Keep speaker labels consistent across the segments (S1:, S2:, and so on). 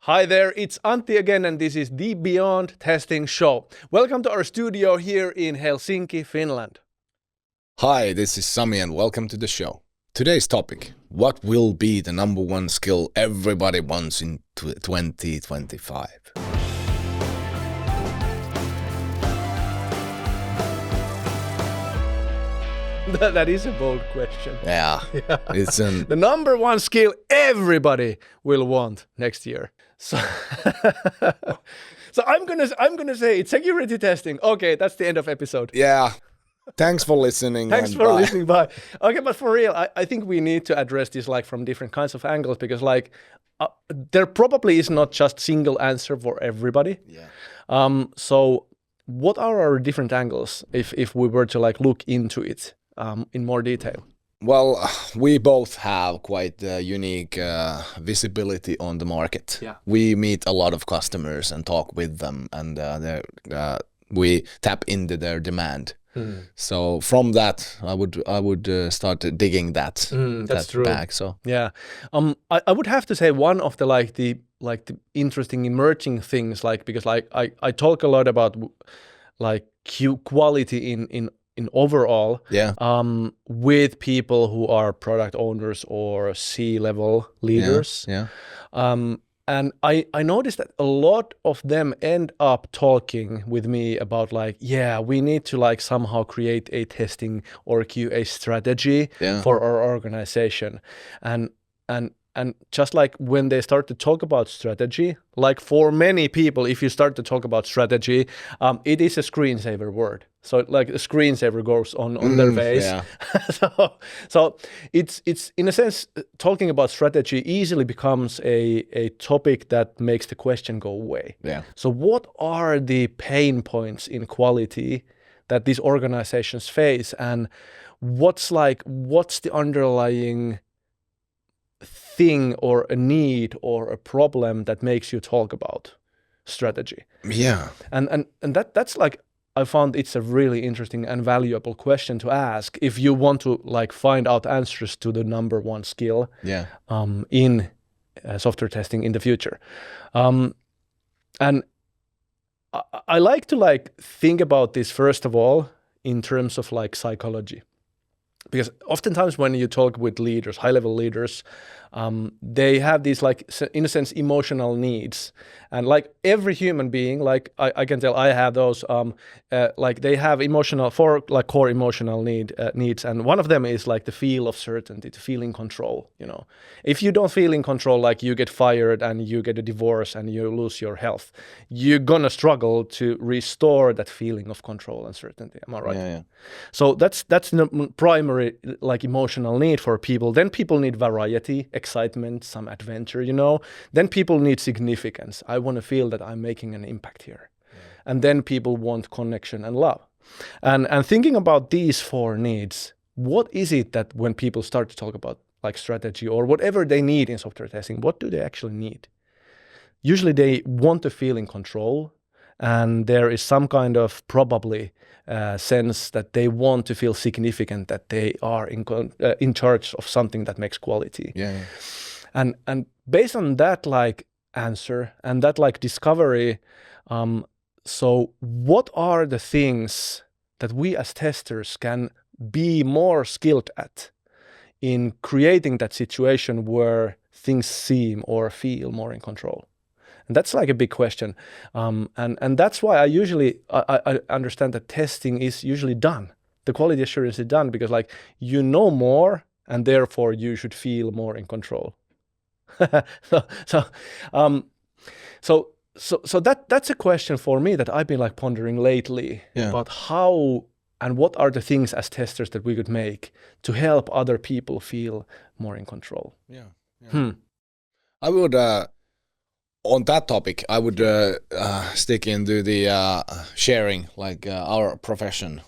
S1: Hi there, it's Antti again, and this is the Beyond Testing show. Welcome to our studio here in Helsinki, Finland.
S2: Hi, this is Sami and welcome to the show. Today's topic, what will be the number one skill everybody wants in 2025?
S1: That is a bold question.
S2: Yeah. It's
S1: The number one skill everybody will want next year. So, I'm gonna say it's security testing. Okay, that's the end of episode.
S2: Yeah. Thanks for listening.
S1: Thanks for listening. Bye. Okay, but for real, I think we need to address this like from different kinds of angles because there probably is not just single answer for everybody.
S2: Yeah.
S1: So what are our different angles if we were to like look into it in more detail?
S2: Well, we both have quite unique visibility on the market.
S1: Yeah.
S2: We meet a lot of customers and talk with them, and we tap into their demand. So from that, I would start digging that
S1: true.
S2: back. So
S1: yeah, I would have to say one of the interesting emerging things, like because like I talk a lot about like quality in overall,
S2: yeah,
S1: with people who are product owners or C-level leaders.
S2: Yeah.
S1: And I noticed that a lot of them end up talking with me about like, yeah, we need to like somehow create a testing or QA strategy for our organization. And just like when they start to talk about strategy, like for many people, if you start to talk about strategy, it is a screensaver word. So like a screensaver goes on their face.
S2: Yeah.
S1: so it's in a sense, talking about strategy easily becomes a topic that makes the question go away.
S2: Yeah.
S1: So what are the pain points in quality that these organizations face, and what's the underlying thing or a need or a problem that makes you talk about strategy?
S2: Yeah.
S1: And that's like, I found it's a really interesting and valuable question to ask if you want to like find out answers to the number one skill in software testing in the future. And I like to like think about this first of all in terms of like psychology. Because oftentimes when you talk with leaders, high-level leaders, they have these like, in a sense, emotional needs. And like every human being, like I can tell I have those, like they have four core emotional needs. And one of them is like the feel of certainty, to feel in control, you know. If you don't feel in control, like you get fired and you get a divorce and you lose your health, you're gonna struggle to restore that feeling of control and certainty. Am I right?
S2: Yeah.
S1: So that's the primary like emotional need for people. Then people need variety, excitement, some adventure, you know. Then people need significance. I want to feel that I'm making an impact here. And then people want connection and love. And thinking about these four needs, what is it that when people start to talk about like strategy or whatever they need in software testing, what do they actually need? Usually they want to feel in control, and there is some kind of probably sense that they want to feel significant, that they are in charge of something that makes quality.
S2: Yeah.
S1: And based on that like answer and that like discovery, so what are the things that we as testers can be more skilled at in creating that situation where things seem or feel more in control? And that's like a big question. And that's why I understand that testing is usually done. The quality assurance is done because like you know more and therefore you should feel more in control. So that's a question for me that I've been like pondering lately about how and what are the things as testers that we could make to help other people feel more in control.
S2: I would on that topic, I would stick into the sharing, like our profession.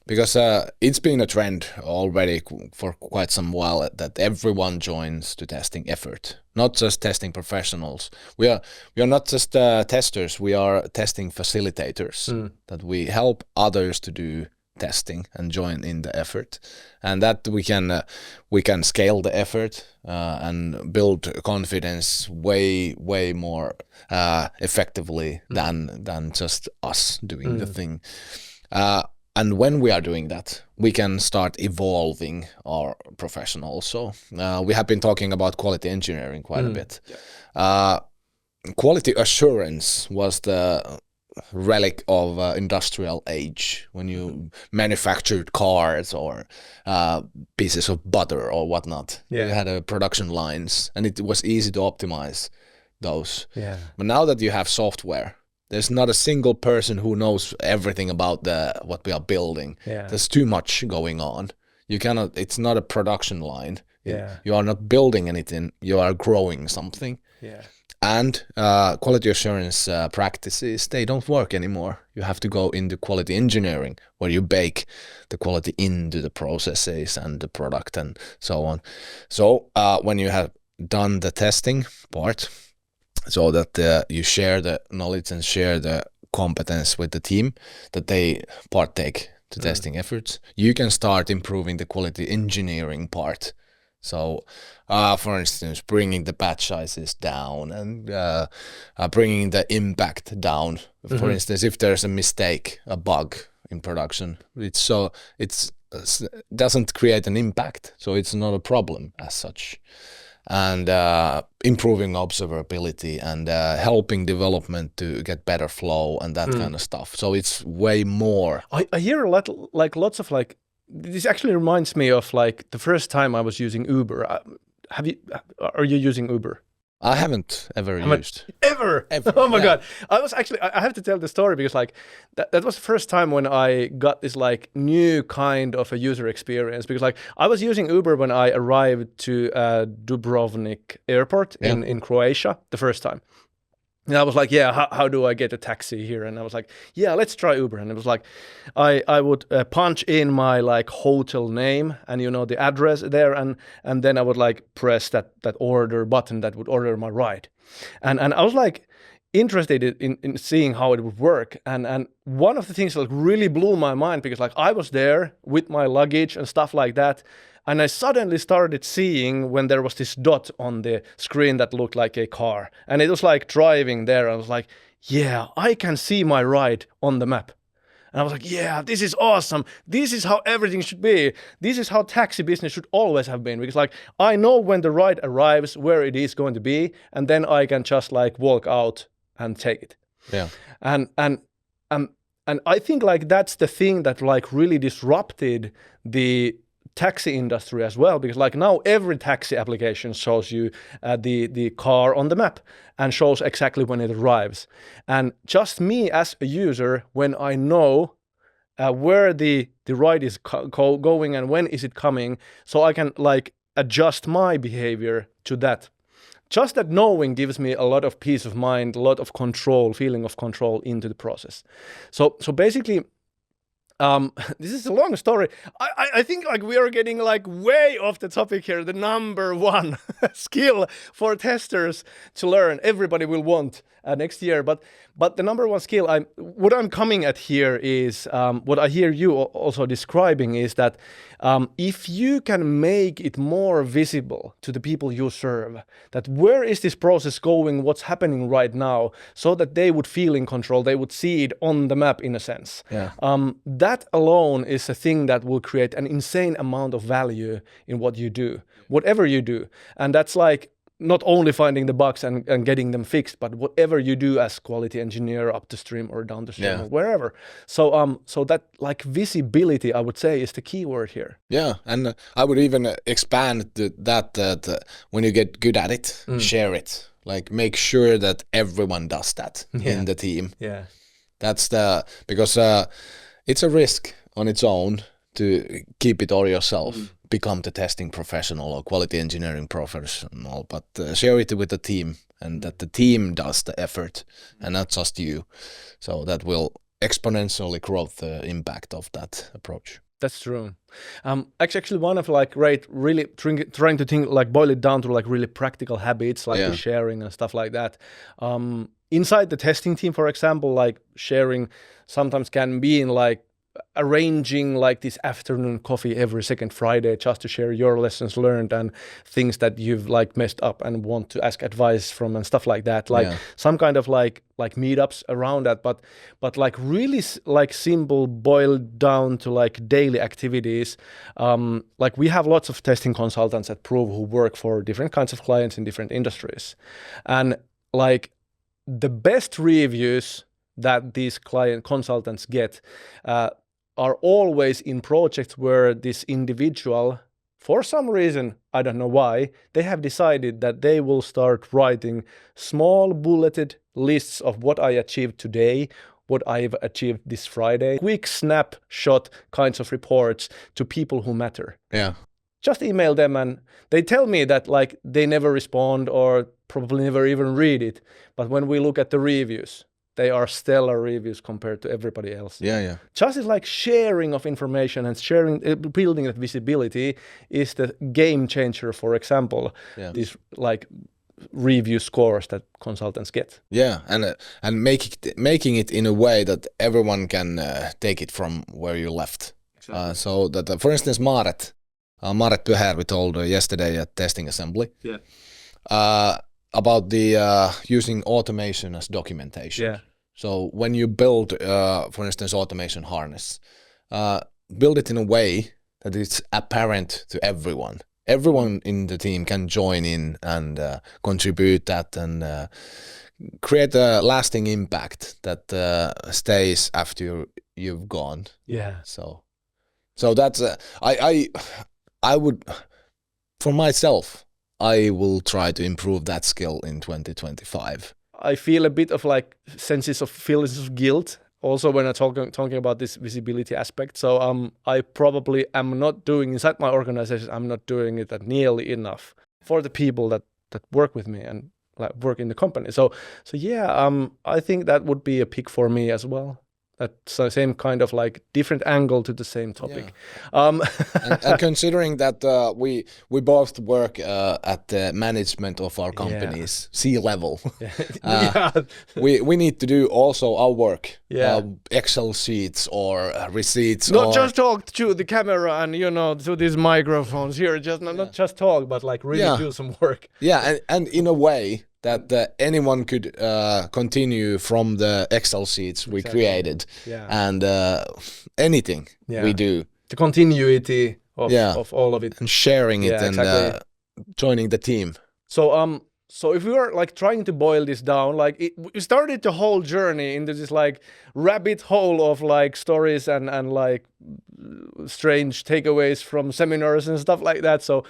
S2: Because it's been a trend already for quite some while that everyone joins the testing effort, not just testing professionals. We are not just testers, we are testing facilitators, that we help others to do testing and join in the effort, and that we can scale the effort and build confidence way more effectively than just us doing the thing. And when we are doing that, we can start evolving our profession also. We have been talking about quality engineering quite a bit. Quality assurance was the relic of industrial age when you manufactured cars or pieces of butter or whatnot. You had production lines, and it was easy to optimize those. But now that you have software, there's not a single person who knows everything about what we are building. There's too much going on. You cannot. It's not a production line. You are not building anything. You are growing something. And quality assurance practices, they don't work anymore. You have to go into quality engineering, where you bake the quality into the processes and the product and so on. So when you have done the testing part, so that you share the knowledge and share the competence with the team, that they partake to testing efforts, you can start improving the quality engineering part. So, for instance, bringing the batch sizes down and bringing the impact down. For instance, if there's a mistake, a bug in production, it doesn't create an impact, so it's not a problem as such. And improving observability and helping development to get better flow and that kind of stuff. So it's way more.
S1: I hear a lot, lots of this actually reminds me of the first time I was using Uber. Are you using Uber?
S2: I haven't ever used.
S1: Ever? Oh my God. I have to tell the story because that was the first time when I got this new kind of a user experience, because I was using Uber when I arrived to Dubrovnik airport in Croatia the first time. And I was like, how do I get a taxi here? And I was like, let's try Uber. And it was I would punch in my hotel name and the address there, and then I would press that order button that would order my ride. And I was interested in seeing how it would work. And one of the things that really blew my mind, because I was there with my luggage and stuff like that, and I suddenly started seeing when there was this dot on the screen that looked like a car. And it was driving there. I was like, I can see my ride on the map. And I was like, this is awesome. This is how everything should be. This is how taxi business should always have been. Because I know when the ride arrives, where it is going to be, and then I can just walk out and take it. And I think that's the thing that really disrupted the taxi industry as well, because now every taxi application shows you the car on the map and shows exactly when it arrives. And just me as a user, when I know where the ride is going and when is it coming, so I can adjust my behavior to that. Just that knowing gives me a lot of peace of mind, a lot of control, feeling of control into the process. So basically, this is a long story. I think we are getting way off the topic here. The number one skill for testers to learn, everybody will want next year. But the number one skill, what I'm coming at here is what I hear you also describing is that if you can make it more visible to the people you serve, that where is this process going, what's happening right now, so that they would feel in control, they would see it on the map in a sense. That alone is a thing that will create an insane amount of value in what you do, whatever you do. And that's not only finding the bugs and getting them fixed, but whatever you do as quality engineer up the stream or down the stream or wherever. So that visibility, I would say, is the key word here.
S2: Yeah, and I would even expand that when you get good at it, share it. Make sure that everyone does that in the team. That's because it's a risk on its own to keep it all yourself. Become the testing professional or quality engineering professional, but share it with the team, and that the team does the effort and not just you. So that will exponentially grow the impact of that approach.
S1: That's true. Actually, one of really trying to think boil it down to really practical habits the sharing and stuff like that. Inside the testing team, for example, sharing sometimes can be in arranging like this afternoon coffee every second Friday just to share your lessons learned and things that you've like messed up and want to ask advice from and stuff like that. Like some kind of like meetups around that, but like really like simple, boiled down to like daily activities. Like we have lots of testing consultants at Prove who work for different kinds of clients in different industries, and like the best reviews that these client consultants get are always in projects where this individual, for some reason, I don't know why, they have decided that they will start writing small bulleted lists of what I achieved today, what I've achieved this Friday, quick snapshot kinds of reports to people who matter.
S2: Yeah.
S1: Just email them and they tell me that like they never respond or probably never even read it. But when we look at the reviews, they are stellar reviews compared to everybody else.
S2: Yeah.
S1: Just as like sharing of information and sharing, building that visibility is the game changer. For example, these like review scores that consultants get.
S2: Yeah, and making it in a way that everyone can take it from where you left. Exactly. So that, for instance, Maaret Pyhär, we told yesterday at Testing Assembly. About the using automation as documentation.
S1: Yeah.
S2: So when you build, for instance, automation harness, build it in a way that it's apparent to everyone. Everyone in the team can join in and contribute that and create a lasting impact that stays after you've gone.
S1: Yeah.
S2: So that's I would, for myself, I will try to improve that skill in 2025.
S1: I feel a bit of like feelings of guilt also when I'm talking about this visibility aspect. So I probably am not doing inside my organization. I'm not doing it nearly enough for the people that work with me and like work in the company. So yeah, I think that would be a pick for me as well. That's the same kind of like different angle to the same topic.
S2: Yeah. And considering that we both work at the management of our companies, C-level, we need to do also our work. Excel sheets or receipts.
S1: Not just talk to the camera and to these microphones here. Just not just talk, but like really do some work.
S2: Yeah, and in a way that anyone could continue from the Excel sheets we created and anything we do.
S1: The continuity of all of it.
S2: And sharing it and joining the team.
S1: So if we were like trying to boil this down, like we started the whole journey into this like rabbit hole of like stories and like strange takeaways from seminars and stuff like that. So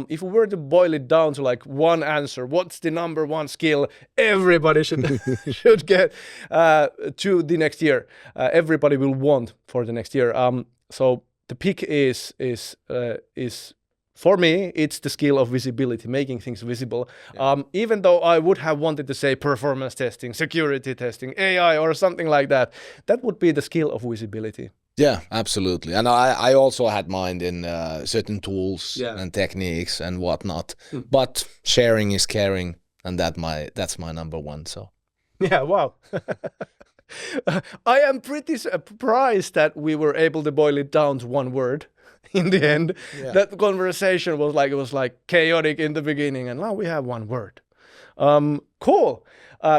S1: if we were to boil it down to like one answer, what's the number one skill everybody should should get to the next year? Everybody will want for the next year. So the pick is for me, it's the skill of visibility, making things visible. Even though I would have wanted to say performance testing, security testing, AI or something like that, that would be the skill of visibility.
S2: Yeah, absolutely. And I also had mine in certain tools and techniques and whatnot. But sharing is caring, and that's my number one. So
S1: yeah, wow. I am pretty surprised that we were able to boil it down to one word. In the end, that conversation was like chaotic in the beginning, and now we have one word. Cool.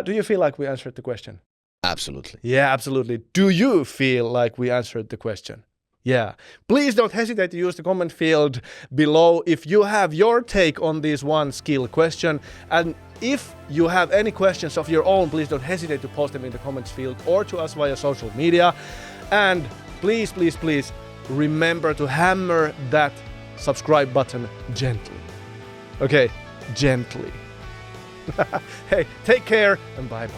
S1: Do you feel like we answered the question?
S2: Absolutely.
S1: Yeah, absolutely. Do you feel like we answered the question? Yeah. Please don't hesitate to use the comment field below if you have your take on this one skill question. And if you have any questions of your own, please don't hesitate to post them in the comments field or to us via social media. And please, please, please, remember to hammer that subscribe button gently. Okay, gently. Hey, take care and bye-bye.